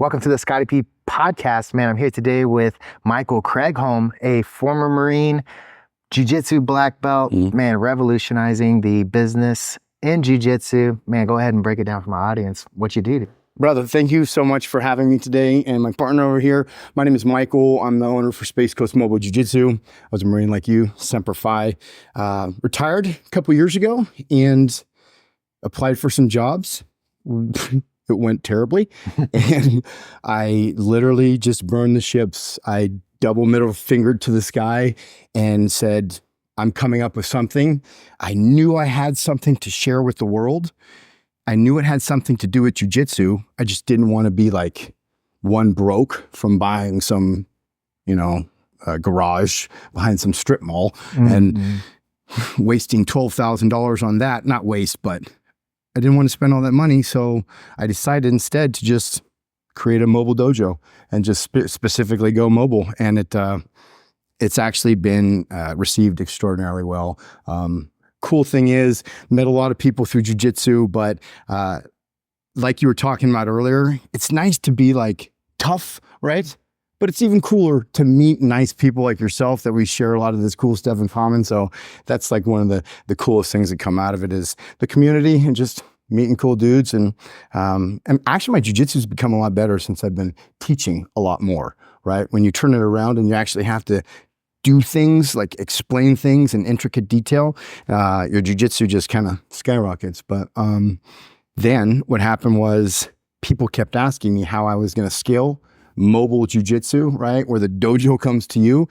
Welcome to the Scotty P podcast, man. I'm here today with Michael Cragholm, a former Marine, Jiu-Jitsu black belt, man, revolutionizing the business in Jiu-Jitsu. Man, go ahead and break it down for my audience, what you do. Brother, thank you so much for having me today. And my partner over here, my name is Michael. I'm the owner for Space Coast Mobile Jiu-Jitsu. I was a Marine like you, Semper Fi. Retired a couple years ago and applied for some jobs. It went terribly. And I literally just burned the ships. I double middle fingered to the sky and said, I'm coming up with something. I knew I had something to share with the world. I knew it had something to do with jiu-jitsu. I just didn't want to be like one broke from buying some, garage behind some strip mall and wasting $12,000 on that. Not waste, but I didn't want to spend all that money. So I decided instead to just create a mobile dojo and just specifically go mobile. And it's actually been received extraordinarily well. Cool thing is, met a lot of people through jiu-jitsu, but like you were talking about earlier, it's nice to be like tough, right? But it's even cooler to meet nice people like yourself that we share a lot of this cool stuff in common. So that's like one of the coolest things that come out of it is the community and just meeting cool dudes. And actually my jiu-jitsu has become a lot better since I've been teaching a lot more, right? When you turn it around and you actually have to do things, like explain things in intricate detail, your jiu-jitsu just kind of skyrockets. But then what happened was people kept asking me how I was going to scale mobile jiu-jitsu, right? Where the dojo comes to you.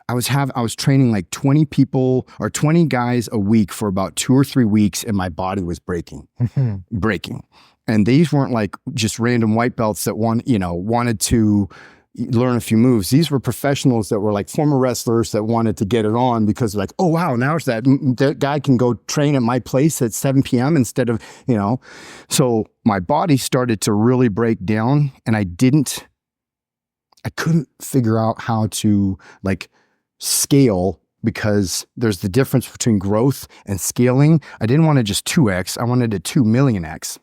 I was training like 20 people or 20 guys a week for about 2 or 3 weeks and my body was breaking. And these weren't like just random white belts that wanted to learn a few moves. These were professionals that were like former wrestlers that wanted to get it on because like, oh wow, now it's that guy can go train at my place at 7 p.m. instead of, So my body started to really break down and I couldn't figure out how to like scale because there's the difference between growth and scaling. I didn't want to just 2x, I wanted a 2 million X.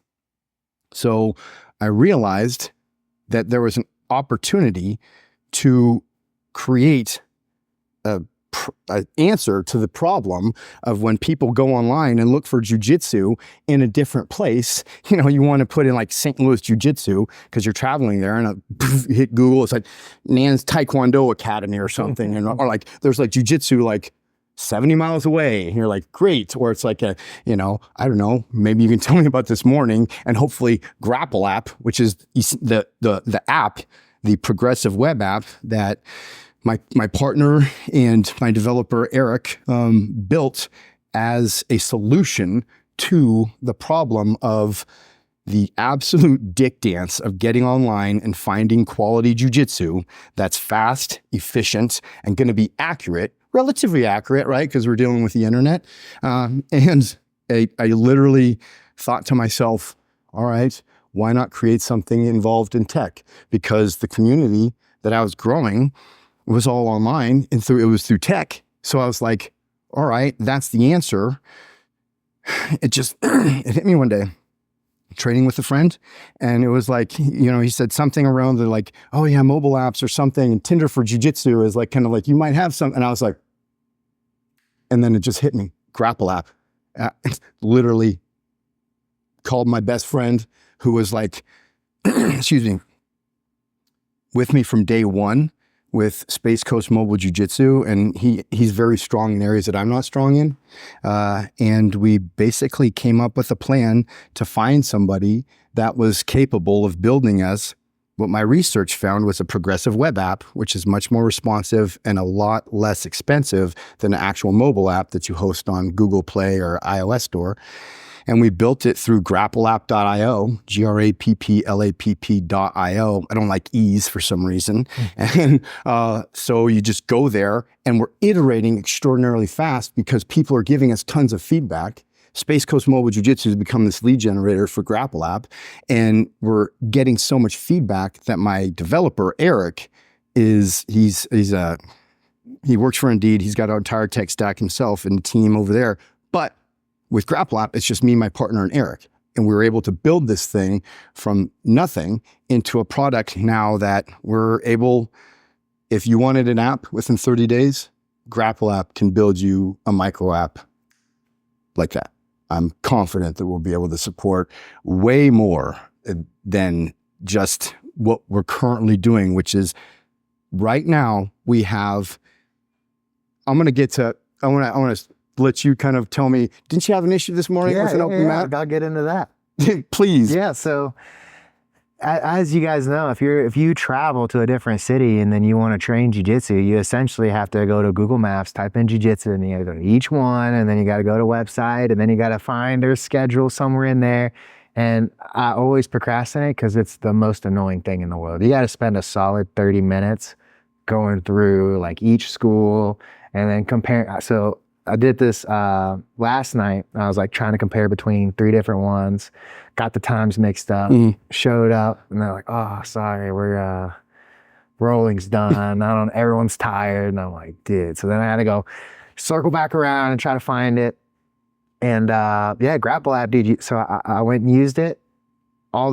So I realized that there was an opportunity to create an answer to the problem of when people go online and look for jiu-jitsu in a different place. You want to put in like St. Louis Jiu-Jitsu because you're traveling there and hit Google. It's like Nan's Taekwondo Academy or something. Or like there's like jiu-jitsu like 70 miles away. And you're like, great. Or it's like I don't know, maybe you can tell me about this morning and hopefully GrapplApp, which is the app, the progressive web app that my partner and my developer, Eric, built as a solution to the problem of the absolute dick dance of getting online and finding quality jiu-jitsu that's fast, efficient, and going to be accurate, relatively accurate, right? Because we're dealing with the internet. And I literally thought to myself, all right, why not create something involved in tech? Because the community that I was growing was all online and it was through tech. So I was like, all right, that's the answer. It hit me one day. Training with a friend, and it was like, he said something around the like, oh yeah, mobile apps or something, and Tinder for jiu-jitsu is like kind of like you might have some, and I was like, and then it just hit me, GrapplApp. Literally called my best friend who was like, excuse me, with me from day one with Space Coast Mobile Jiu-Jitsu, and he's very strong in areas that I'm not strong in. And we basically came up with a plan to find somebody that was capable of building us what my research found was a progressive web app, which is much more responsive and a lot less expensive than an actual mobile app that you host on Google Play or iOS Store. And we built it through GrapplApp.io, GrapplApp.io. I don't like E's for some reason. And so you just go there and we're iterating extraordinarily fast because people are giving us tons of feedback. Space Coast Mobile Jiu-Jitsu has become this lead generator for GrapplApp. And we're getting so much feedback that my developer, Eric, he works for Indeed. He's got our entire tech stack himself and the team over there. But with GrapplApp, it's just me, my partner, and Eric. And we were able to build this thing from nothing into a product now that we're able, if you wanted an app within 30 days, GrapplApp can build you a micro app like that. I'm confident that we'll be able to support way more than just what we're currently doing, which is right now we have, I want to let you kind of tell me, didn't you have an issue this morning with an open mat? I'll get into that. Please. Yeah. So as you guys know, if you travel to a different city and then you want to train jiu-jitsu, you essentially have to go to Google Maps, type in jiu-jitsu, and you got to go to each one, and then you got to go to a website, and then you got to find their schedule somewhere in there. And I always procrastinate because it's the most annoying thing in the world. You got to spend a solid 30 minutes going through like each school and then compare. So I did this last night. I was like trying to compare between 3 different ones, got the times mixed up, showed up, and they're like, "Oh, sorry, we're rolling's done. Everyone's tired." And I'm like, "Dude." So then I had to go circle back around and try to find it. And GrapplApp, dude. So I went and used it. I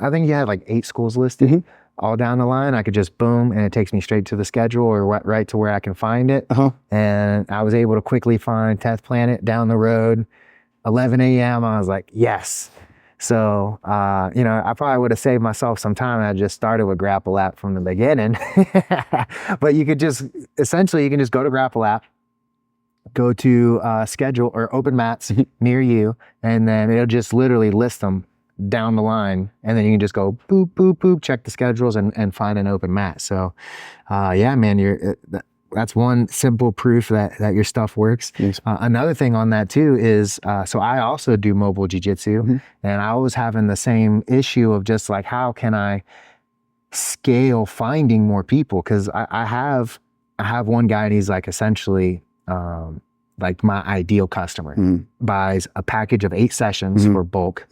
think you had like 8 schools listed. All down the line, I could just boom, and it takes me straight to the schedule or right to where I can find it. And I was able to quickly find 10th Planet down the road, 11 a.m. I was like, yes. So, I probably would have saved myself some time. I just started with GrapplApp from the beginning. But you can just go to GrapplApp, go to schedule or open mats near you, and then it'll just literally list them down the line, and then you can just go boop, boop, boop, check the schedules and find an open mat. So, man, that's one simple proof that your stuff works. Another thing on that too is, so I also do mobile jiu-jitsu, and I was having the same issue of just like, how can I scale finding more people? Because I have one guy, and he's like essentially like my ideal customer. Buys a package of 8 sessions for bulk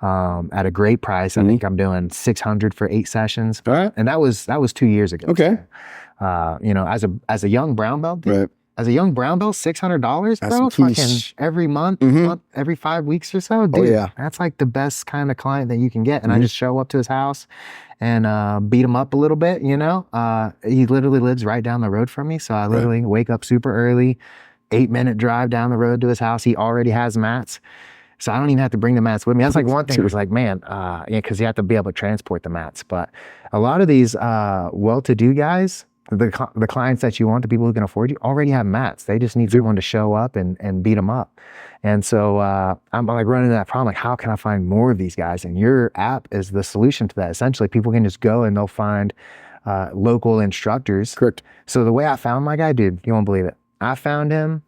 at a great price. I think I'm doing $600 for 8 sessions. All right. And that was 2 years ago. Okay. As a young brown belt, dude, Right. as a young brown belt, $600, bro, fucking every month, every 5 weeks or so, dude. That's like the best kind of client that you can get. And I just show up to his house and beat him up a little bit, He literally lives right down the road from me. So I literally wake up super early, 8-minute drive down the road to his house. He already has mats. So I don't even have to bring the mats with me. That's like one thing. It was like, man, because you have to be able to transport the mats. But a lot of these well-to-do guys, the clients that you want, the people who can afford you, already have mats. They just need someone to show up and beat them up. And so I'm like running into that problem. Like, how can I find more of these guys? And your app is the solution to that. Essentially, people can just go and they'll find local instructors. Correct. So the way I found my guy, dude, you won't believe it. I found him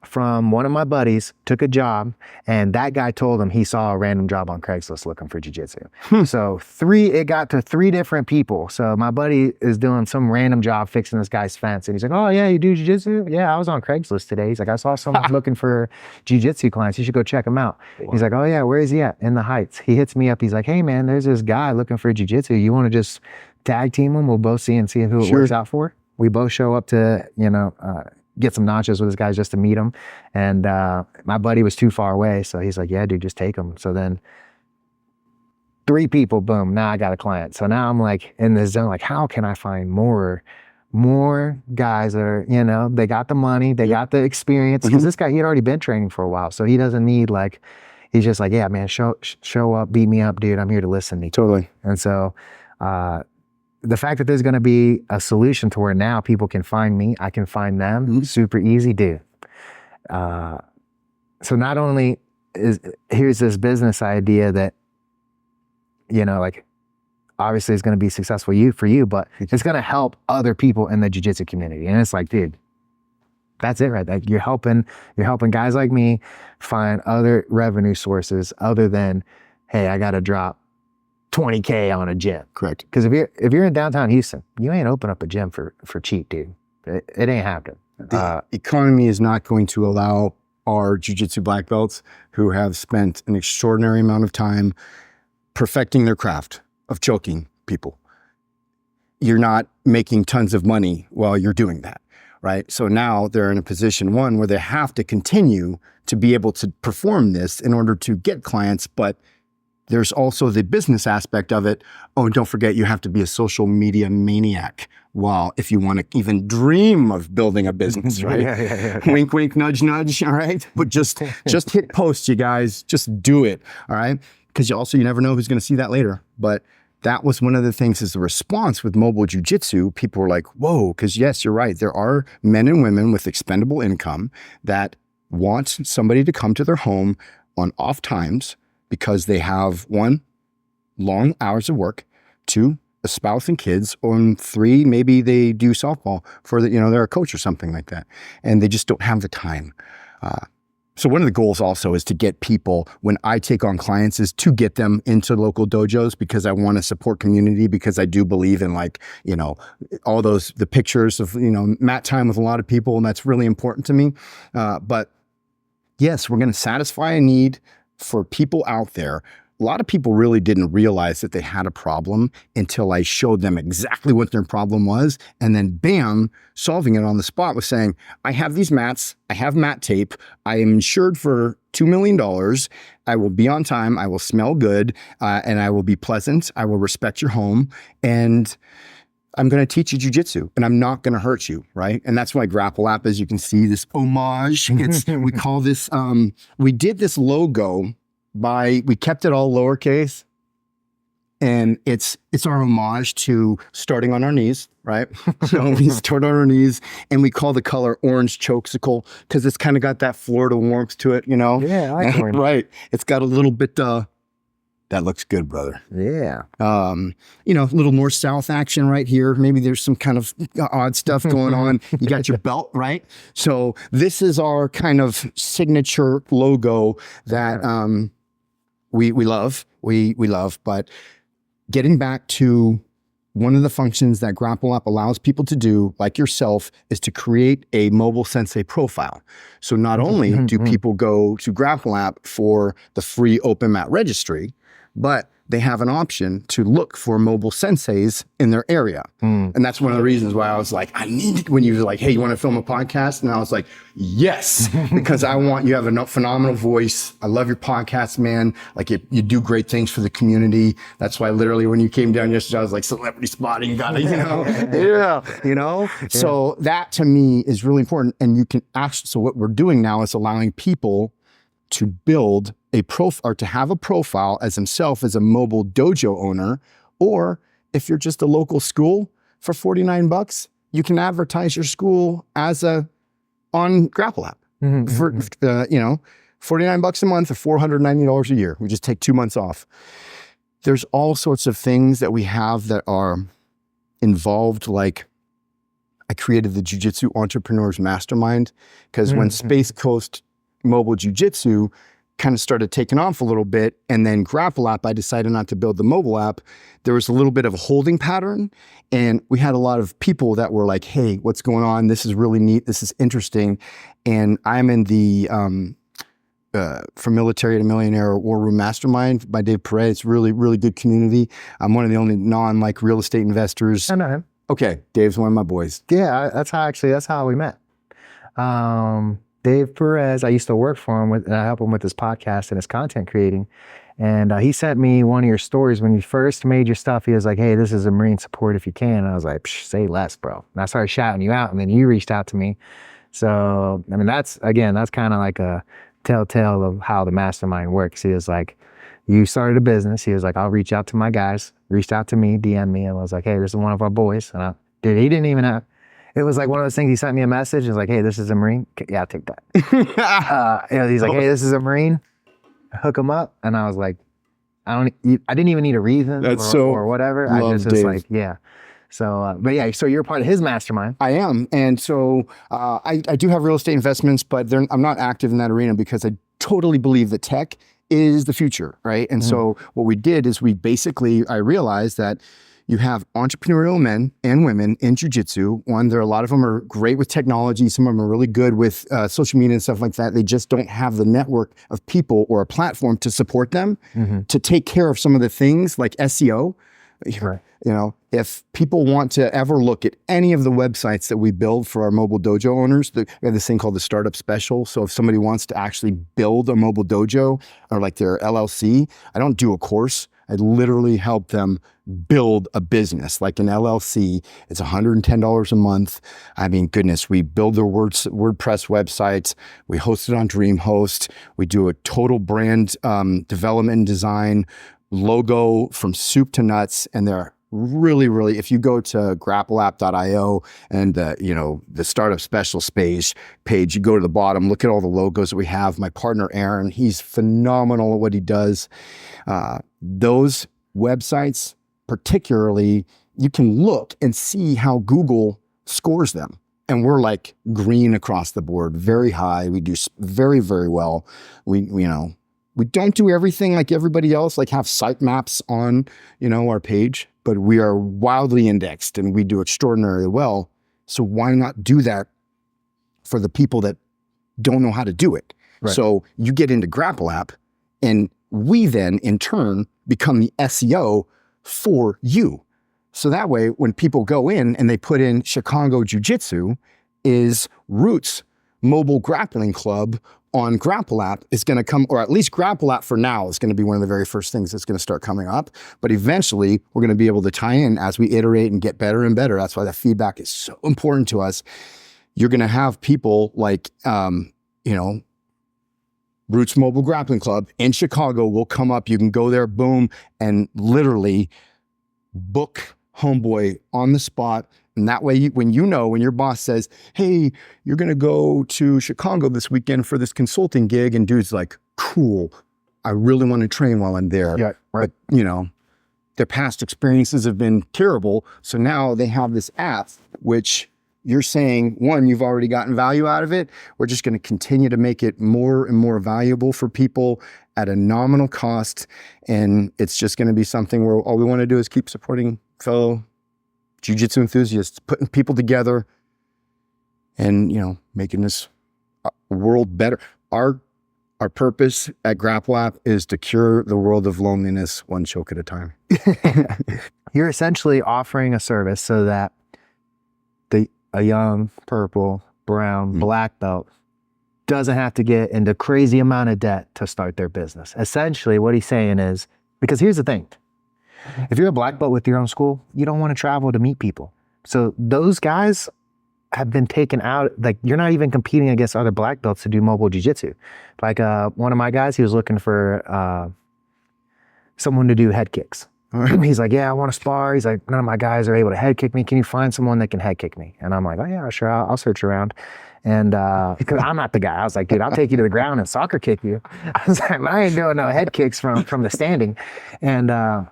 from one of my buddies, took a job, and that guy told him he saw a random job on Craigslist looking for jiu-jitsu. So it got to 3 different people. So my buddy is doing some random job fixing this guy's fence, and he's like, "Oh yeah, you do jiu-jitsu? Yeah, I was on Craigslist today." He's like, "I saw someone looking for jiu-jitsu clients. You should go check him out." Wow. He's like, "Oh yeah, where is he at?" "In the Heights." He hits me up. He's like, "Hey man, there's this guy looking for jiu-jitsu. You want to just tag team him? We'll both see who it works out for." We both show up to, get some nachos with this guy just to meet him. And my buddy was too far away. So he's like, "Yeah, dude, just take him." So then 3 people, boom, now I got a client. So now I'm like in this zone, like, how can I find more guys that are, they got the money, they got the experience. Because this guy, he had already been training for a while. So he doesn't need he's just like, "Yeah, man, show up, beat me up, dude. I'm here to listen to you." Totally. And so, the fact that there's going to be a solution to where now people can find me, I can find them, super easy, dude. So not only here's this business idea that, obviously is going to be successful for you, but it's going to help other people in the jiu-jitsu community. And it's like, dude, that's it, right? Like you're helping guys like me find other revenue sources other than, hey, I got to drop $20K on a gym. Correct. Because if you're in downtown Houston, you ain't open up a gym for cheap, dude. It ain't happening. The economy is not going to allow our jiu-jitsu black belts who have spent an extraordinary amount of time perfecting their craft of choking people. You're not making tons of money while you're doing that. right? So now they're in a position, one, where they have to continue to be able to perform this in order to get clients, but there's also the business aspect of it. Oh, and don't forget, you have to be a social media maniac. Well, if you want to even dream of building a business, right? Wink, wink, nudge, nudge. All right. But just hit post, you guys. Just do it. All right. Because you never know who's going to see that later. But that was one of the things is the response with mobile jiu-jitsu. People were like, whoa, because yes, you're right. There are men and women with expendable income that want somebody to come to their home on off times because they have, one, long hours of work, two, a spouse and kids, or three, maybe they do softball for they're a coach or something like that. And they just don't have the time. So one of the goals also is to get people, when I take on clients, is to get them into local dojos because I want to support community, because I do believe in all the pictures of, mat time with a lot of people. And that's really important to me. But yes, we're going to satisfy a need for people out there. A lot of people really didn't realize that they had a problem until I showed them exactly what their problem was. And then bam, solving it on the spot with saying, I have these mats, I have mat tape, I am insured for $2 million. I will be on time, I will smell good, and I will be pleasant. I will respect your home. And I'm going to teach you jiu-jitsu and I'm not going to hurt you, right? And that's why GrapplApp, as you can see, this homage, we call this, we did this logo we kept it all lowercase, and it's our homage to starting on our knees, right? So we start on our knees and we call the color orange chokesicle because it's kind of got that Florida warmth to it, Yeah, I like orange. Right. It's got a little bit, that looks good, brother. Yeah. A little north-south action right here. Maybe there's some kind of odd stuff going on. You got your belt, right? So this is our kind of signature logo that we love. We love. But getting back to one of the functions that GrapplApp allows people to do, like yourself, is to create a mobile sensei profile. So not only do people go to GrapplApp for the free open mat registry, but they have an option to look for mobile senseis in their area. And that's one of the reasons why I was like, when you were like, hey, you want to film a podcast? And I was like, yes, because you have a phenomenal voice. I love your podcast, man. Like you do great things for the community. That's why literally when you came down yesterday, I was like, celebrity spotting, got it, So that to me is really important. And you can actually, so what we're doing now is allowing people to build a profile, or to have a profile as himself as a mobile dojo owner, or if you're just a local school, for $49, you can advertise your school on GrapplApp for $49 a month or $490 a year. We just take 2 months off. There's all sorts of things that we have that are involved, like I created the Jiu-Jitsu Entrepreneurs Mastermind because when Space Coast Mobile Jiu-Jitsu kind of started taking off a little bit, and then GrapplApp, I decided not to build the mobile app. There was a little bit of a holding pattern, and we had a lot of people that were like, hey, what's going on? This is really neat. This is interesting. And I'm in the From Military to Millionaire War Room Mastermind by Dave Perez. It's really, really good community. I'm one of the only real estate investors. I know him. Okay, Dave's one of my boys. Yeah, that's how we met. Dave Perez, I used to work for him and I help him with his podcast and his content creating. And he sent me one of your stories when you first made your stuff. He was like, hey, this is a Marine support if you can. And I was like, say less, bro. And I started shouting you out, and then you reached out to me. So, I mean, that's kind of like a telltale of how the mastermind works. He was like, you started a business. He was like, I'll reach out to my guys. Reached out to me, DM'd me, and was like, hey, this is one of our boys. And he didn't even have, it was like one of those things. He sent me a message. He was like, hey, this is a Marine. Yeah, I'll take that. He's like, hey, this is a Marine. Hook him up. And I was like, I didn't even need a reason or whatever. I just was like, yeah. So, but yeah, so you're part of his mastermind. I am. And so I do have real estate investments, but I'm not active in that arena because I totally believe that tech is the future, right? And so what we did is I realized that you have entrepreneurial men and women in jiu-jitsu. One, a lot of them are great with technology. Some of them are really good with social media and stuff like that. They just don't have the network of people or a platform to support them to take care of some of the things like SEO. Right. You know, if people want to ever look at any of the websites that we build for our mobile dojo owners, we have this thing called the startup special. So if somebody wants to actually build a mobile dojo or like their LLC, I don't do a course. I literally help them build a business like an LLC. It's $110 a month. I mean, goodness, we build their WordPress websites. We host it on DreamHost. We do a total brand development and design, logo from soup to nuts. And they're really, if you go to GrapplApp.io and the startup specials page, you go to the bottom, look at all the logos that we have. My partner, Aaron, he's phenomenal at what he does. Those websites, particularly, you can look and see how Google scores them. And we're like green across the board, very high. We do very, very well. We don't do everything like everybody else, like have sitemaps on, our page, but we are wildly indexed and we do extraordinarily well. So why not do that for the people that don't know how to do it? Right. So you get into GrapplApp and we then in turn become the SEO for you. So that way, when people go in and they put in Chicago Jiu-Jitsu, is Roots Mobile Grappling Club on GrapplApp is going to come, or at least GrapplApp for now is going to be one of the very first things that's going to start coming up. But eventually, we're going to be able to tie in as we iterate and get better and better. That's why the feedback is so important to us. You're going to have people like, Roots Mobile Grappling Club in Chicago will come up. You can go there, boom, and literally book Homeboy on the spot. And that way, when your boss says, hey, you're going to go to Chicago this weekend for this consulting gig, and dude's like, cool, I really want to train while I'm there. Yeah, right. But, their past experiences have been terrible. So now they have this app, which you're saying, one, you've already gotten value out of it. We're just going to continue to make it more and more valuable for people at a nominal cost. And it's just going to be something where all we want to do is keep supporting fellow jiu-jitsu enthusiasts, putting people together and, making this world better. Our purpose at GrapplApp is to cure the world of loneliness one choke at a time. You're essentially offering a service so that a young purple, brown, black belt doesn't have to get into crazy amount of debt to start their business. Essentially, what he's saying is, because here's the thing, if you're a black belt with your own school, you don't want to travel to meet people. So those guys have been taken out. Like, you're not even competing against other black belts to do mobile jiu-jitsu. Like one of my guys, he was looking for someone to do head kicks. He's like, yeah, I want to spar. He's like, none of my guys are able to head kick me. Can you find someone that can head kick me? And I'm like, oh yeah, sure. I'll search around. And because I'm not the guy, I was like, dude, I'll take you to the ground and soccer kick you. I was like, I ain't doing no head kicks from the standing. And I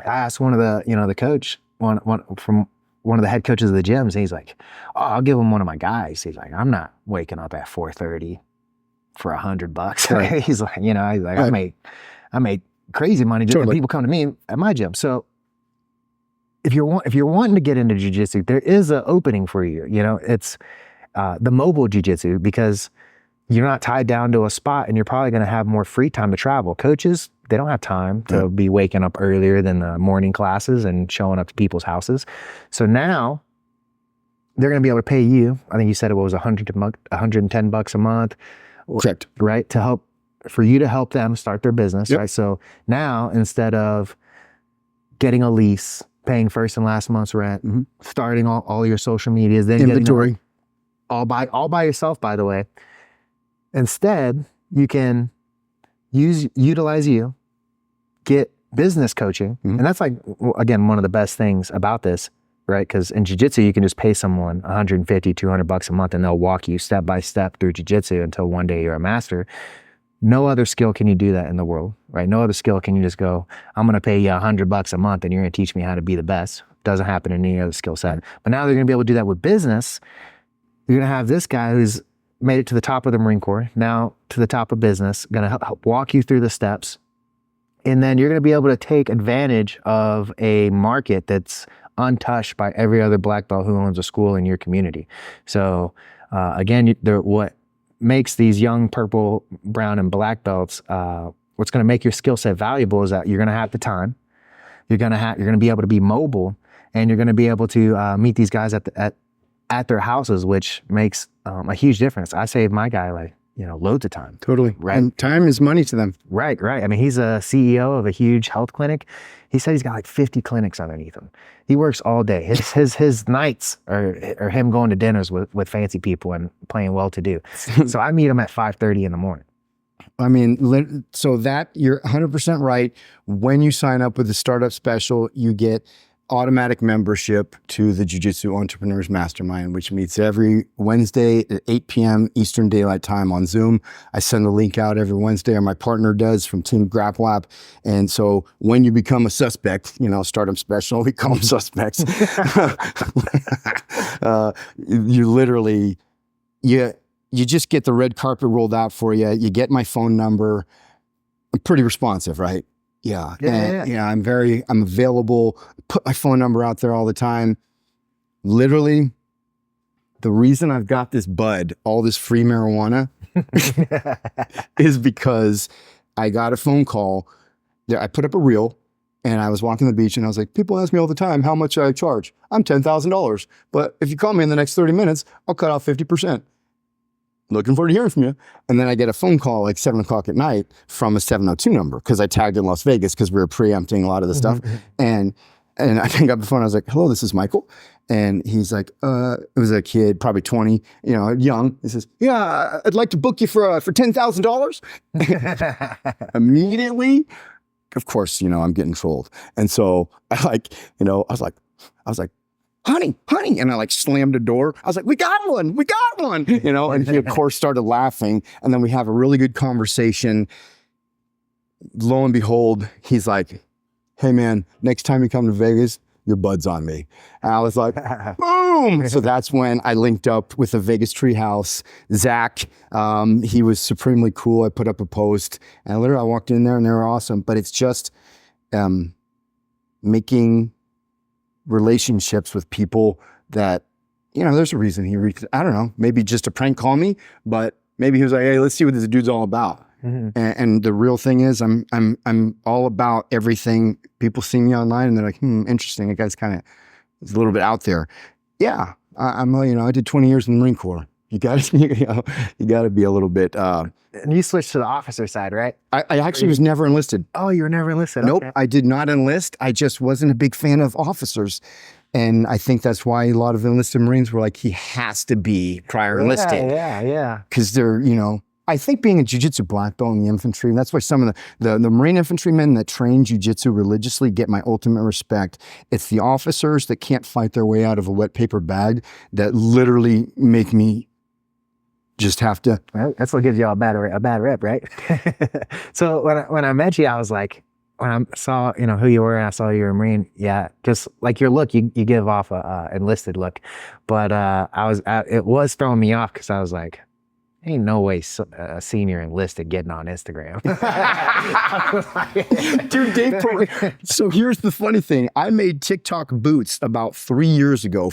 asked one of the, the coach, one of the head coaches of the gyms, and he's like, oh, I'll give him one of my guys. He's like, I'm not waking up at 4:30 for $100. Right. He's like, right. I made crazy money just when people come to me at my gym. So if you're wanting to get into jiu-jitsu, there is an opening for you. It's the mobile jiu-jitsu, because you're not tied down to a spot and you're probably going to have more free time to travel. Coaches, they don't have time to be waking up earlier than the morning classes and showing up to people's houses. So now they're going to be able to pay you, I think you said it was $110 a month. Correct. Right? For you to help them start their business, right? So now, instead of getting a lease, paying first and last month's rent, starting all your social medias, then inventory, all by yourself, by the way. Instead, you can utilize you, get business coaching, and that's like, again, one of the best things about this, right? Because in jiu-jitsu, you can just pay someone $150, $200 a month, and they'll walk you step by step through jiu-jitsu until one day you're a master. No other skill can you do that in the world, right? No other skill can you just go, I'm going to pay you $100 a month and you're going to teach me how to be the best. Doesn't happen in any other skill set. But now they're going to be able to do that with business. You're going to have this guy who's made it to the top of the Marine Corps, now to the top of business, going to help walk you through the steps. And then you're going to be able to take advantage of a market that's untouched by every other black belt who owns a school in your community. So again, what makes these young purple, brown, and black belts, what's going to make your skill set valuable is that you're going to have the time. you're gonna be able to be mobile, and you're gonna be able to meet these guys at their houses, which makes a huge difference. I save my guy loads of time. Totally. Right. And time is money to them. Right. I mean, he's a CEO of a huge health clinic. He said he's got like 50 clinics underneath him. He works all day. His nights are him going to dinners with fancy people and playing well-to-do. So I meet him at 5:30 in the morning. I mean, so that you're 100% right. When you sign up with the startup special, you get automatic membership to the Jiu-Jitsu Entrepreneurs Mastermind, which meets every Wednesday at 8 p.m. Eastern Daylight Time on Zoom. I send the link out every Wednesday, or my partner does from Team GrapplApp. And so when you become a suspect, startup special, we call them suspects. You literally, you just get the red carpet rolled out for you. You get my phone number. I'm pretty responsive, right? Yeah. I'm available. Put my phone number out there all the time. Literally, the reason I've got this bud, all this free marijuana, is because I got a phone call. I put up a reel, and I was walking the beach, and I was like, people ask me all the time how much I charge. I'm $10,000. But if you call me in the next 30 minutes, I'll cut off 50%. Looking forward to hearing from you. And then I get a phone call like 7 o'clock at night from a 702 number, because I tagged in Las Vegas because we were preempting a lot of the stuff. And I picked up the phone. I was like, hello, this is Michael. And he's like, it was a kid, probably 20, young. He says, yeah, I'd like to book you for $10,000. Immediately, of course, I'm getting trolled. And so I was like, honey, and I slammed the door. I was like, we got one, and he of course started laughing. And then we have a really good conversation. Lo and behold, he's like, hey man, next time you come to Vegas, your bud's on me. And I was like, boom. So that's when I linked up with the Vegas Treehouse, Zach. He was supremely cool. I put up a post, and literally I walked in there and they were awesome. But it's just making relationships with people that, there's a reason he reached, I don't know, maybe just to prank call me, but maybe he was like, hey, let's see what this dude's all about. Mm-hmm. And the real thing is I'm all about everything. People see me online and they're like, interesting. That guy's kind of, is a little bit out there. Yeah. I did 20 years in the Marine Corps. You got to be a little bit, and you switched to the officer side, right? I actually was never enlisted. Oh, you were never enlisted? Nope, okay. I did not enlist. I just wasn't a big fan of officers. And I think that's why a lot of enlisted Marines were like, he has to be prior enlisted. Yeah. Because they're, I think being a jiu-jitsu black belt in the infantry, and that's why some of the Marine infantrymen that train jiu-jitsu religiously get my ultimate respect. It's the officers that can't fight their way out of a wet paper bag that literally make me just have to. Well, that's what gives you all a bad rep, right? So when I met you, I was like, when I saw who you were and I saw you were a Marine, yeah, just like your look, you give off a enlisted look, but it was throwing me off because I was like, ain't no way a senior enlisted getting on Instagram. Dude, Dave, so here's the funny thing. I made TikTok boots about 4 years ago.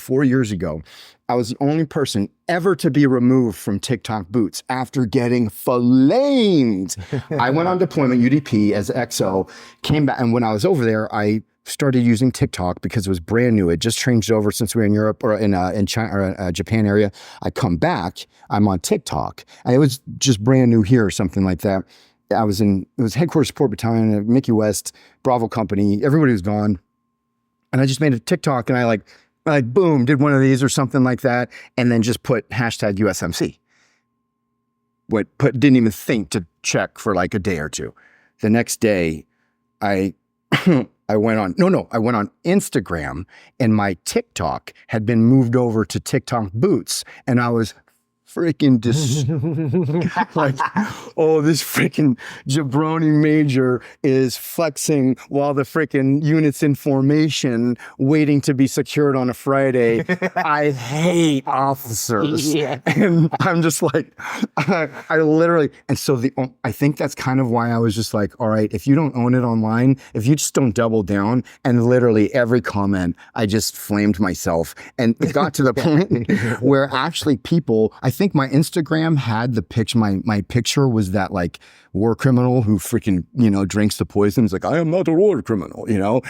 I was the only person ever to be removed from TikTok boots after getting flamed. I went on deployment, UDP, as XO, came back, and when I was over there, I started using TikTok because it was brand new. It just changed over since we were in Europe or in China or Japan area. I come back, I'm on TikTok. And it was just brand new here or something like that. It was headquarters support battalion at Mickey West, Bravo Company. Everybody was gone. And I just made a TikTok and I like boom, did one of these or something like that. And then just put hashtag USMC. Didn't even think to check for like a day or two. The next day, I went on Instagram and my TikTok had been moved over to TikTok boots. And I was freaking like, oh, this freaking jabroni major is flexing while the freaking unit's in formation waiting to be secured on a Friday. I hate officers. Yeah. And I'm just like, I literally, and so I think that's kind of why I was just like, all right, if you don't own it online, if you just don't double down, and literally every comment, I just flamed myself. And it got to the point where actually people, I think think my Instagram had the picture. My picture was that like war criminal who freaking, drinks the poison. It's like, I am not a war criminal,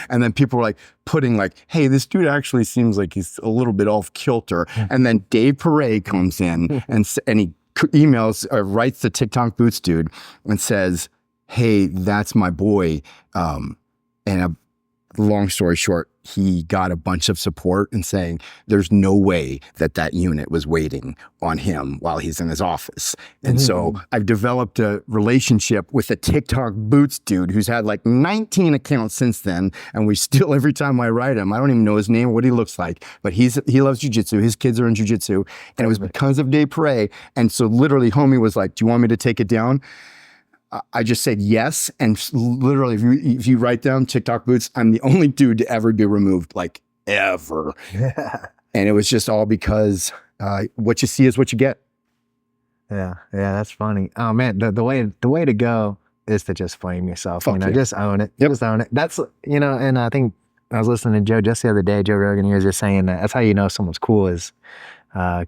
And then people were like putting like, hey, this dude actually seems like he's a little bit off kilter. And then Dave Perret comes in and he emails or writes the TikTok Boots dude and says, hey, that's my boy. Long story short, he got a bunch of support and saying there's no way that unit was waiting on him while he's in his office. And so I've developed a relationship with a TikTok Boots dude who's had like 19 accounts since then. And we still, every time I write him, I don't even know his name or what he looks like, but he loves jiu-jitsu. His kids are in jiu-jitsu. And it was because of Dave Perret. And so literally homie was like, do you want me to take it down? I just said yes, and literally, if you write down TikTok Boots, I'm the only dude to ever be removed, like ever. Yeah. And it was just all because what you see is what you get. Yeah, that's funny. Oh man, the way to go is to just flame yourself. Just own it. Yep. Just own it. That's and I think I was listening to Joe just the other day. Joe Rogan, he was just saying that that's how you know someone's cool is.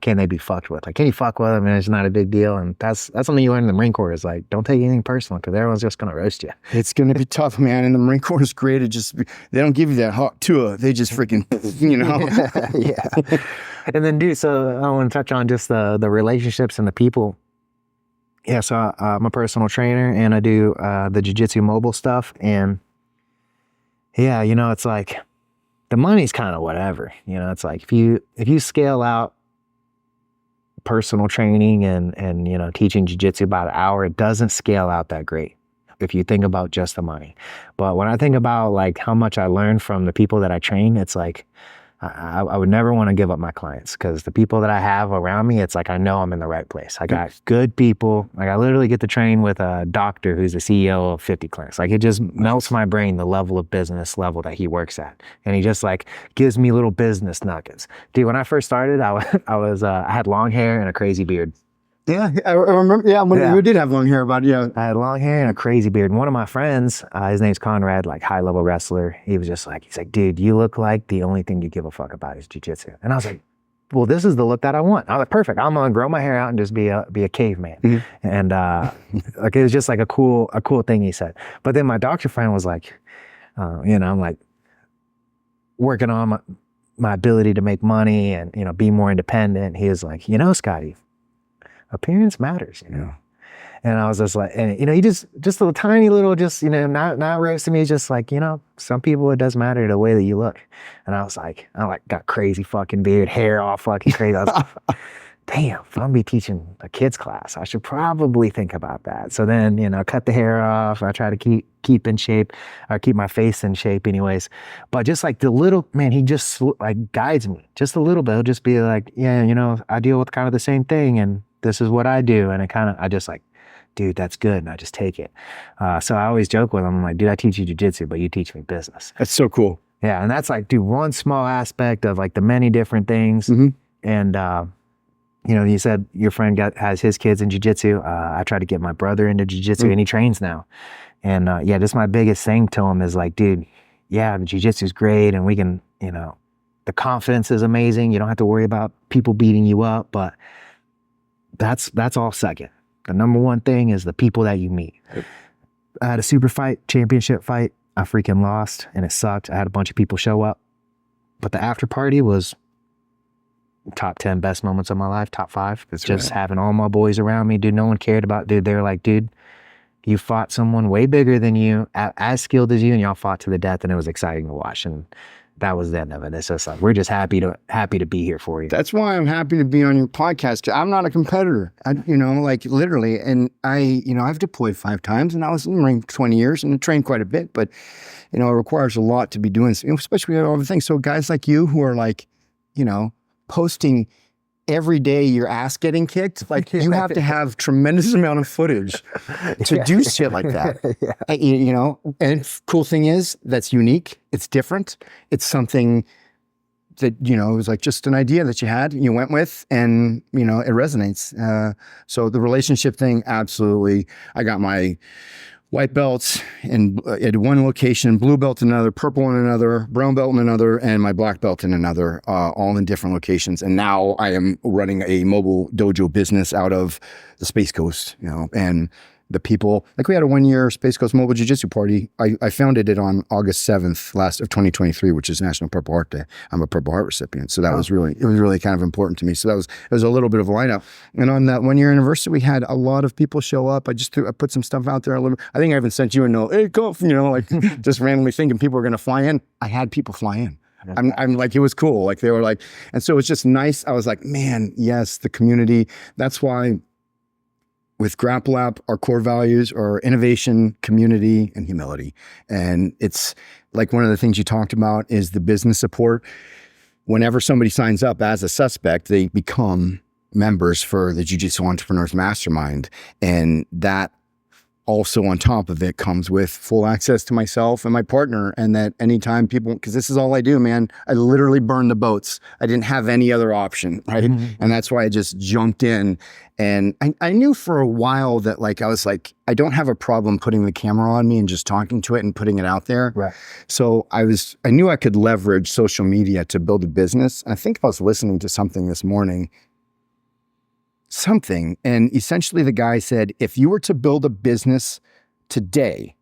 Can they be fucked with? Like, can you fuck with them? And it's not a big deal. And that's something you learn in the Marine Corps is like, don't take anything personal because everyone's just going to roast you. It's going to be tough, man. And the Marine Corps is great. They don't give you that hot tour. They just freaking, Yeah. And then, dude, so I want to touch on just the relationships and the people. Yeah. So I'm a personal trainer and I do the jiu-jitsu mobile stuff. And yeah, it's like the money's kind of whatever. It's like if you scale out personal training and teaching jiu-jitsu about an hour, it doesn't scale out that great if you think about just the money. But when I think about like how much I learned from the people that I train, it's like I would never want to give up my clients because the people that I have around me, it's like I know I'm in the right place. I got good people. Like I literally get to train with a doctor who's the CEO of 50 clinics. Like it just melts my brain, the level of business level that he works at. And he just like gives me little business nuggets. Dude, when I first started, I had long hair and a crazy beard. Yeah, I remember. Yeah, you did have long hair about it. Yeah, I had long hair and a crazy beard. And one of my friends, his name's Conrad, like high level wrestler. He was just like, he's like, dude, you look like the only thing you give a fuck about is jiu-jitsu. And I was like, well, this is the look that I want. I was like, perfect. I'm gonna grow my hair out and just be a caveman. Mm-hmm. And like it was just like a cool thing he said. But then my doctor friend was like, I'm like working on my ability to make money and be more independent. He was like, Scotty, appearance matters, And I was just like, and he just a tiny little, not roasting me, just like, some people it does matter the way that you look. And I was like, got crazy fucking beard, hair all fucking crazy. I was like, damn, if I'm gonna be teaching a kids class, I should probably think about that. So then, cut the hair off. I try to keep in shape, or keep my face in shape anyways. But just like the little, man, he just like guides me just a little bit. He'll just be like, yeah, I deal with kind of the same thing and this is what I do. And I just like, dude, that's good. And I just take it. So I always joke with him. I'm like, dude, I teach you jiu-jitsu, but you teach me business. That's so cool. Yeah. And that's like, dude, one small aspect of like the many different things. Mm-hmm. And, you said your friend has his kids in jiu-jitsu. I try to get my brother into jiu-jitsu and he trains now. And just my biggest thing to him is like, dude, yeah, jiu-jitsu is great. And we can, the confidence is amazing. You don't have to worry about people beating you up, but that's all second. The number one thing is the people that you meet. I had a super fight, championship fight. I freaking lost and it sucked. I had a bunch of people show up, but the after party was top 10 best moments of my life, top 5. It's just having all my boys around me, dude. No one cared about, dude. They were like, dude, you fought someone way bigger than you, as skilled as you, and y'all fought to the death, and it was exciting to watch. And that was the end of it. It's just like, we're just happy to be here for you. That's why I'm happy to be on your podcast. I'm not a competitor, like literally. And I've deployed 5 times and I was in the Marine for 20 years and trained quite a bit, but it requires a lot to be doing, especially with all the things. So guys like you who are like, posting every day your ass getting kicked, like you have to have tremendous amount of footage to do shit like that. And cool thing is that's unique. It's different. It's something that, it was like just an idea that you had, you went with, and, it resonates. So the relationship thing, absolutely. I got my white belts at one location, blue belt in another, purple in another, brown belt in another, and my black belt in another, all in different locations. And now I am running a mobile dojo business out of the Space Coast, and the people, like we had a 1-year Space Coast Mobile Jiu-Jitsu party. I founded it on August 7th, of 2023, which is National Purple Heart Day. I'm a Purple Heart recipient. So that was really kind of important to me. So it was a little bit of a lineup. And on that 1-year anniversary, we had a lot of people show up. I put some stuff out there a little. I think I even sent you a note, hey, go, just randomly thinking people were going to fly in. I had people fly in. I'm like, it was cool. Like they were like, and so it was just nice. I was like, man, yes, the community. That's why with GrapplApp, our core values are innovation, community, and humility. And it's like one of the things you talked about is the business support. Whenever somebody signs up as a suspect, they become members for the Jiu-Jitsu Entrepreneurs Mastermind. And that also on top of it comes with full access to myself and my partner. And that anytime people, because this is all I do, man, I literally burn the boats. I didn't have any other option, right? And that's why I just jumped in. And I knew for a while that I was like, I don't have a problem putting the camera on me and just talking to it and putting it out there. Right. So I knew I could leverage social media to build a business. I think I was listening to something this morning, and essentially the guy said, if you were to build a business today,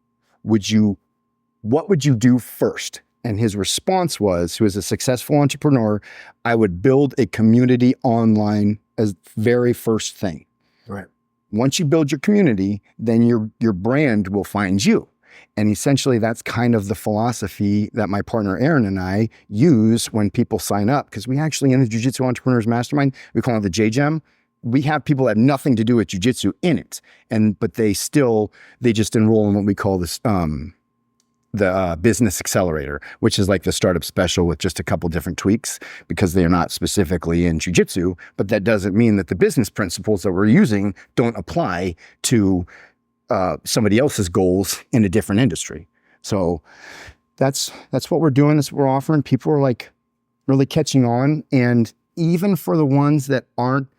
what would you do first? And his response was, he was a successful entrepreneur, I would build a community online as very first thing. Right. Once you build your community, then your brand will find you. And essentially that's kind of the philosophy that my partner Aaron and I use when people sign up, because we actually in the Jiu-Jitsu Entrepreneurs Mastermind, we call it the JGEM. We have people that have nothing to do with jiu-jitsu in it, but they just enroll in what we call this, the business accelerator, which is like the startup special with just a couple different tweaks because they are not specifically in jiu-jitsu, but that doesn't mean that the business principles that we're using don't apply to somebody else's goals in a different industry. So that's what we're doing. That's what we're offering. People are like really catching on. And even for the ones that aren't,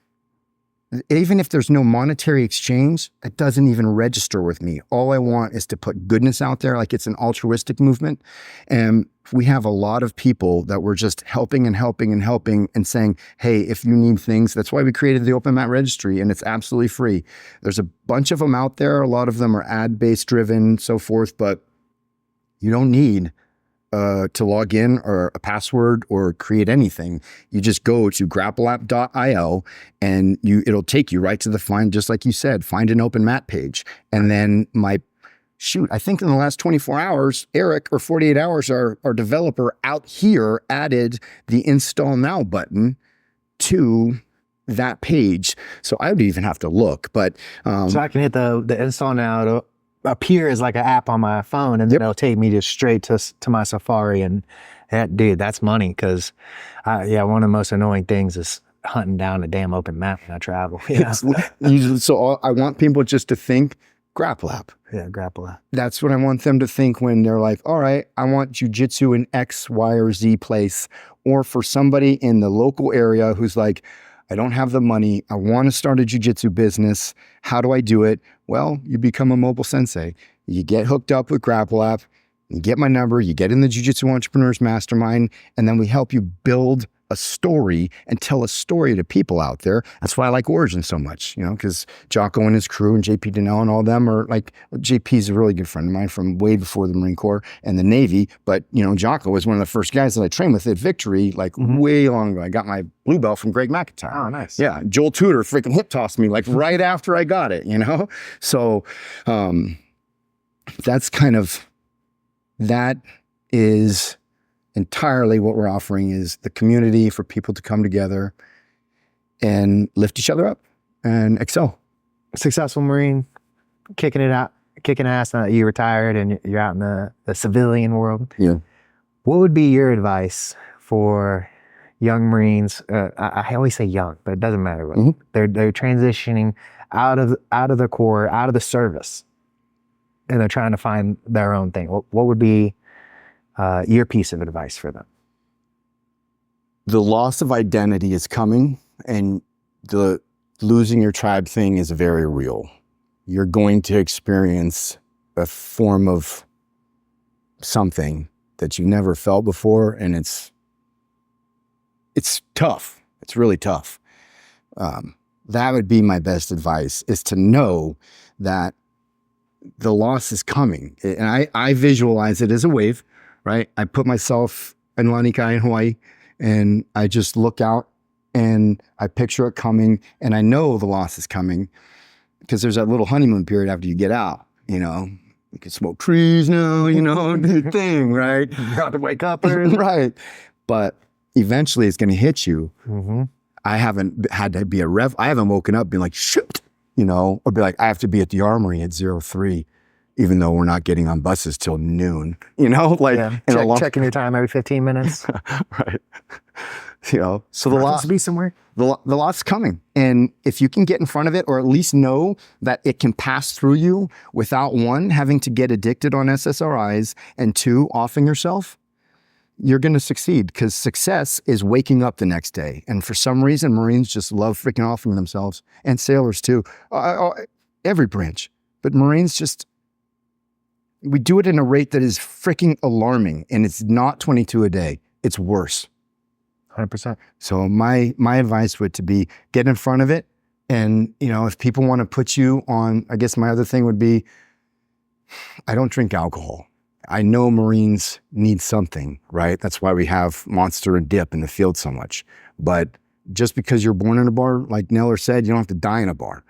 even if there's no monetary exchange, it doesn't even register with me. All I want is to put goodness out there, like it's an altruistic movement. And we have a lot of people that we're just helping and helping and helping and saying, hey, if you need things, that's why we created the Open Mat Registry, and it's absolutely free. There's a bunch of them out there. A lot of them are ad-based driven, so forth, but you don't need to log in or a password or create anything. You just go to grapplapp.io and it'll take you right to the just like you said, find an open mat page. And then I think in the last 24 hours, Eric, or 48 hours, our developer out here added the install now button to that page. So I would even have to look, but so I can hit the install now to appear as like an app on my phone, and then it'll take me just straight to my Safari. And dude, that's money, because one of the most annoying things is hunting down a damn open mat when I travel. So I want people just to think GrapplApp. Yeah, GrapplApp. That's what I want them to think when they're like, all right, I want jiu-jitsu in X, Y, or Z place. Or for somebody in the local area who's like, I don't have the money. I want to start a jiu-jitsu business. How do I do it? Well, you become a mobile sensei. You get hooked up with GrapplApp, you get my number, you get in the Jiu-Jitsu Entrepreneurs Mastermind, and then we help you build a story and tell a story to people out there. That's why I like Origin so much, because Jocko and his crew and JP Donnell and all them are like, JP's a really good friend of mine from way before the Marine Corps and the Navy. But, Jocko was one of the first guys that I trained with at Victory, like way long ago. I got my blue belt from Greg McIntyre. Oh, nice. Yeah. Joel Tudor freaking hip tossed me like right after I got it, So that is entirely what we're offering, is the community for people to come together and lift each other up and excel. Successful Marine, kicking ass now that you retired and you're out in the civilian world. Yeah. What would be your advice for young Marines? I always say young, but it doesn't matter. They're transitioning out of the Corps, out of the service, and they're trying to find their own thing. What would be your piece of advice for them? The loss of identity is coming, and the losing your tribe thing is very real. You're going to experience a form of something that you never felt before, and it's tough. It's really tough. That would be my best advice, is to know that the loss is coming. And I visualize it as a wave, right? I put myself in Lanikai in Hawaii, and I just look out and I picture it coming, and I know the loss is coming because there's that little honeymoon period after you get out, you know. You can smoke trees now, you know, new thing, right? You got to wake up early. Right. But eventually it's going to hit you. Mm-hmm. I haven't had to be I haven't woken up being like, shit, you know, or be like, I have to be at the Armory at 03, even though we're not getting on buses till noon, you know, like checking your time every 15 minutes. Right. You know, so the loss to be somewhere. The loss coming. And if you can get in front of it, or at least know that it can pass through you without, one, having to get addicted on SSRIs, and two, offing yourself, you're going to succeed, because success is waking up the next day. And for some reason, Marines just love freaking offing themselves, and sailors too, every branch. But Marines we do it in a rate that is freaking alarming, and it's not 22 a day. It's worse. 100%. So my advice would to be, get in front of it. And, you know, if people want to put you on, I guess my other thing would be, I don't drink alcohol. I know Marines need something, right? That's why we have Monster and Dip in the field so much. But just because you're born in a bar, like Neller said, you don't have to die in a bar.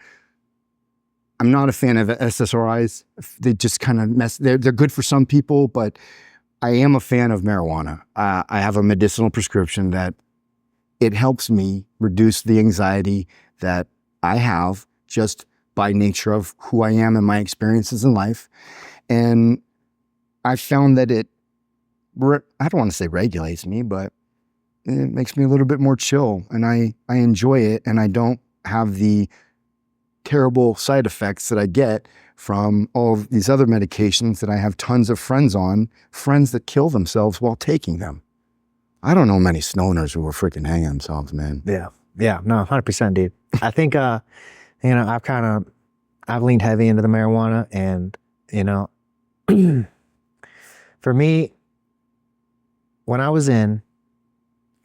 I'm not a fan of SSRIs. They just kind of they're good for some people, but I am a fan of marijuana. I have a medicinal prescription that it helps me reduce the anxiety that I have just by nature of who I am and my experiences in life. And I found that I don't want to say regulates me, but it makes me a little bit more chill, and I enjoy it, and I don't have the terrible side effects that I get from all of these other medications that I have tons of friends on, friends that kill themselves while taking them. I don't know many stoners who are freaking hanging themselves, man. Yeah. Yeah. No, 100%, dude. I think, you know, I've leaned heavy into the marijuana, and, you know, for me, when I was in,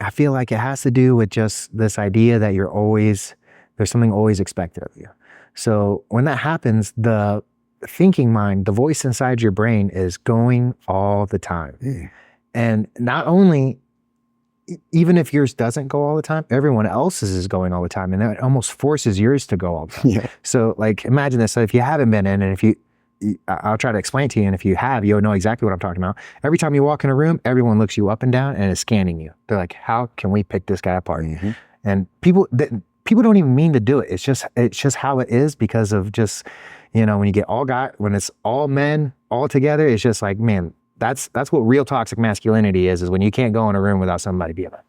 I feel like it has to do with just this idea that there's something always expected of you. So when that happens, the thinking mind, the voice inside your brain is going all the time. Yeah. And not only, even if yours doesn't go all the time, everyone else's is going all the time. And that almost forces yours to go all the time. Yeah. So like, imagine this. So if you haven't been in, and I'll try to explain to you, and if you have, you'll know exactly what I'm talking about. Every time you walk in a room, everyone looks you up and down and is scanning you. They're like, how can we pick this guy apart? Mm-hmm. And people don't even mean to do it. It's just how it is, because of just, you know, when it's all men all together, it's just like, man, that's what real toxic masculinity is when you can't go in a room without somebody being like,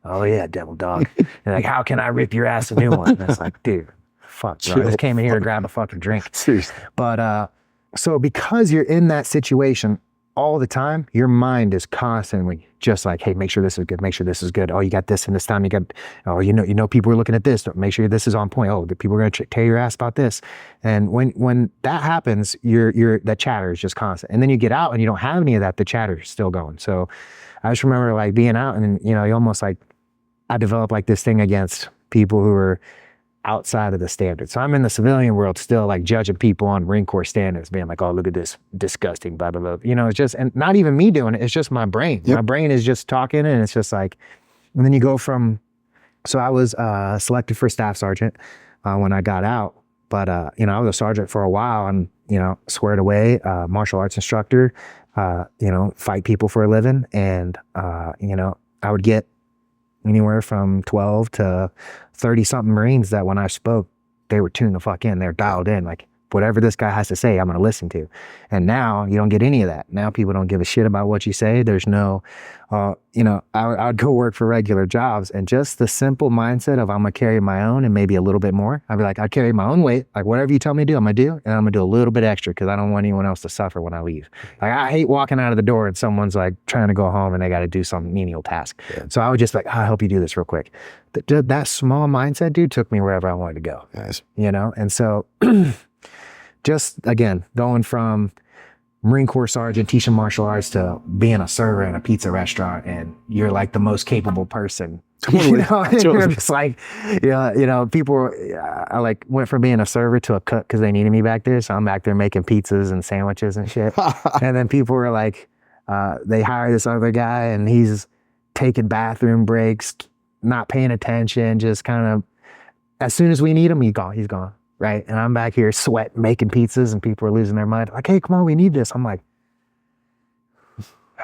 oh yeah, devil dog. And like, how can I rip your ass a new one? And it's like, dude, fuck, bro. I just came in here to grab a fucking drink. Seriously. But so because you're in that situation all the time, your mind is constantly just like, hey, make sure this is good. Make sure this is good. Oh, you got this, and this time you got, oh, you know, people are looking at this. Make sure this is on point. Oh, the people are going to tear your ass about this. And when that happens, that chatter is just constant. And then you get out and you don't have any of that. The chatter is still going. So I just remember like being out, and, you know, you almost like, I developed like this thing against people who are outside of the standard. So I'm in the civilian world still like judging people on Marine Corps standards, being like, oh, look at this disgusting, blah, blah, blah. You know, it's just, and not even me doing it. It's just my brain. Yep. My brain is just talking, and it's just like, and then you go from, so I was selected for staff sergeant when I got out, but, you know, I was a sergeant for a while, and, you know, squared away, martial arts instructor, you know, fight people for a living. And, you know, I would get anywhere from 12 to 30 something Marines that when I spoke, they were tuned the fuck in. They're dialed in. Like, whatever this guy has to say, I'm going to listen to. And now you don't get any of that. Now people don't give a shit about what you say. There's no, you know, I would go work for regular jobs, and just the simple mindset of I'm going to carry my own and maybe a little bit more. I'd be like, I'd carry my own weight. Like, whatever you tell me to do, I'm going to do. And I'm going to do a little bit extra, because I don't want anyone else to suffer when I leave. Like, I hate walking out of the door and someone's like trying to go home and they got to do some menial task. Yeah. So I would just like, I'll help you do this real quick. That small mindset, dude, took me wherever I wanted to go. Nice. You know? And so just again, going from Marine Corps sergeant teaching martial arts to being a server in a pizza restaurant, and you're like the most capable person. You know, you're just like, people. I like went from being a server to a cook because they needed me back there, so I'm back there making pizzas and sandwiches and shit. And then people were like, they hired this other guy, and he's taking bathroom breaks, not paying attention, just kind of. As soon as we need him, he's gone. Right. And I'm back here sweating, making pizzas, and people are losing their mind. Like, hey, come on, we need this. I'm like,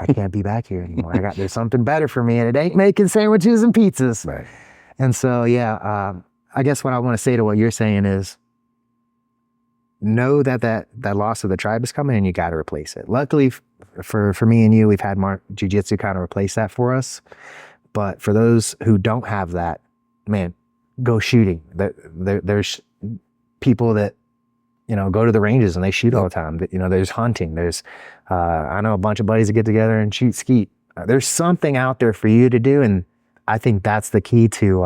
I can't be back here anymore. There's something better for me, and it ain't making sandwiches and pizzas. Right. And so, I guess what I want to say to what you're saying is know that loss of the tribe is coming, and you got to replace it. Luckily for me and you, we've had Jiu-Jitsu kind of replace that for us. But for those who don't have that, man, go shooting. There's people that, go to the ranges and they shoot all the time. There's hunting. There's, I know a bunch of buddies that get together and shoot skeet. There's something out there for you to do. And I think that's the key to,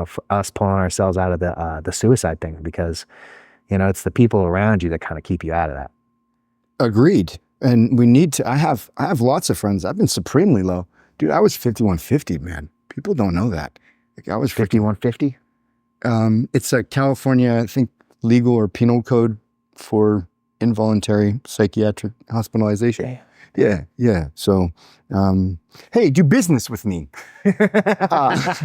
for us pulling ourselves out of the suicide thing, because, it's the people around you that kind of keep you out of that. Agreed. And we need to, I have lots of friends. I've been supremely low. Dude, I was 5150, man. People don't know that. Like, I was 5150? It's a California, I think, legal or penal code for involuntary psychiatric hospitalization. Yeah. So, hey, do business with me. I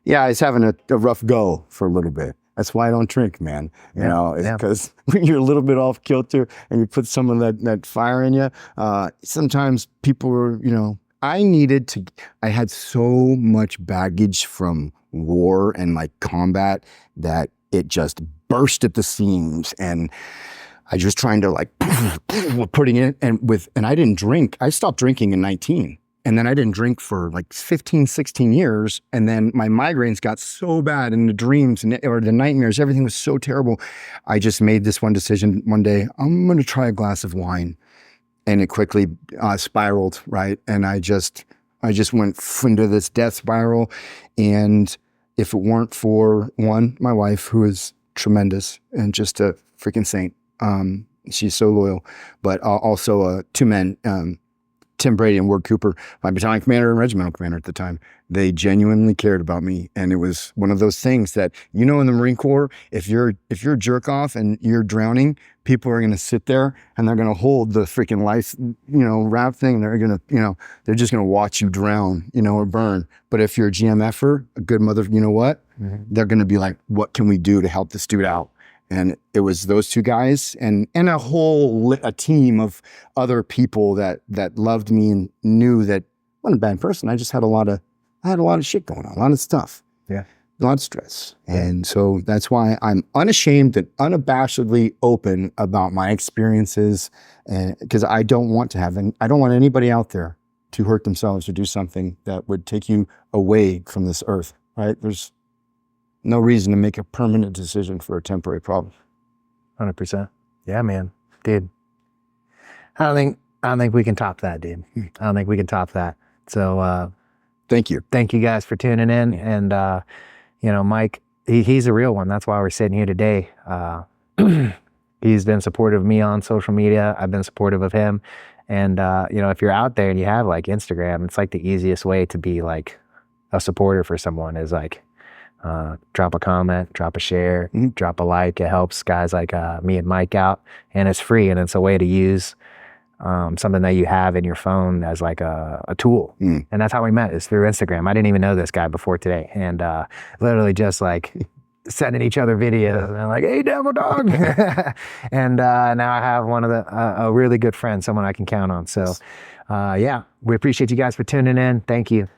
was having a rough go for a little bit. That's why I don't drink, man. Because when you're a little bit off kilter and you put some of that fire in you, sometimes people were, I had so much baggage from war and like combat that it just burst at the seams, and I was just trying to like putting it and I didn't drink. I stopped drinking in 19, and then I didn't drink for like 15, 16 years. And then my migraines got so bad, and the dreams or the nightmares, everything was so terrible. I just made this one decision one day, I'm going to try a glass of wine. And it quickly spiraled, right? And I just went into this death spiral. And if it weren't for my wife, who is tremendous and just a freaking saint, she's so loyal, but also two men, Tim Brady and Ward Cooper, my battalion commander and regimental commander at the time, they genuinely cared about me. And it was one of those things that, in the Marine Corps, if you're a jerk off and you're drowning, people are going to sit there and they're going to hold the freaking life, wrap thing. And they're going to, they're just going to watch you drown, or burn. But if you're a GMFer, a good mother, they're going to be like, what can we do to help this dude out? And it was those two guys and a team of other people that loved me and knew that I wasn't a bad person. I just had a lot of shit going on, a lot of stuff. Yeah. A lot of stress. And so that's why I'm unashamed and unabashedly open about my experiences, because I don't want anybody out there to hurt themselves or do something that would take you away from this earth, right? There's no reason to make a permanent decision for a temporary problem. 100%. Yeah, man. Dude. I don't think we can top that, dude. I don't think we can top that. So thank you. Thank you guys for tuning in. And Mike, he's a real one. That's why we're sitting here today. He's been supportive of me on social media. I've been supportive of him. And if you're out there and you have like Instagram, it's like the easiest way to be like a supporter for someone is like drop a comment, drop a share, drop a like. It helps guys like me and Mike out, and it's free, and it's a way to use something that you have in your phone as like a tool. And that's how we met, is through Instagram. I didn't even know this guy before today, and literally just like sending each other videos and I'm like, hey, devil dog. And now I have one of a really good friend, someone I can count on. So we appreciate you guys for tuning in. Thank you.